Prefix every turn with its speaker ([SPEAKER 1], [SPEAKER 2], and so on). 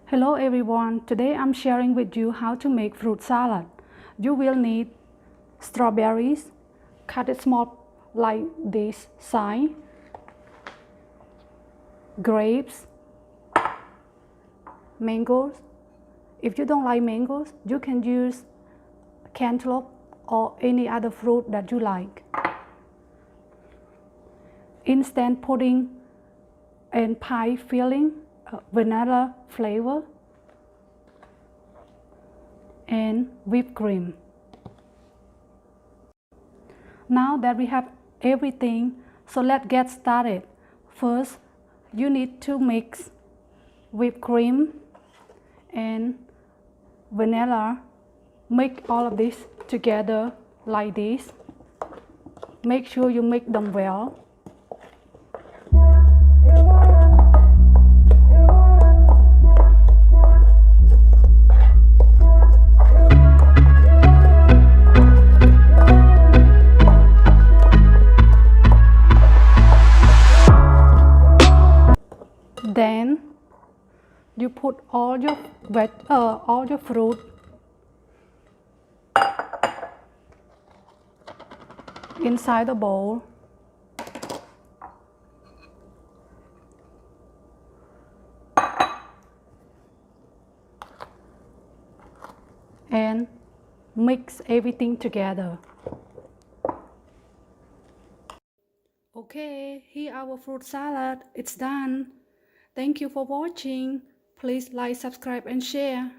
[SPEAKER 1] Hello everyone, today I'm sharing with you how to make fruit salad. You will need strawberries, cut it small like this size, grapes, mangoes. If you don't like mangoes, you can use cantaloupe or any other fruit that you like. Instant pudding and pie filling, vanilla flavor, and whipped cream. Now that we have everything, so let's get started. First, you need to mix whipped cream and vanilla. Mix all of this together like this. Make sure you mix them well. Then you put all your fruit inside the bowl. And mix everything together. Okay, here our fruit salad. It's done. Thank you for watching. Please like, subscribe and share.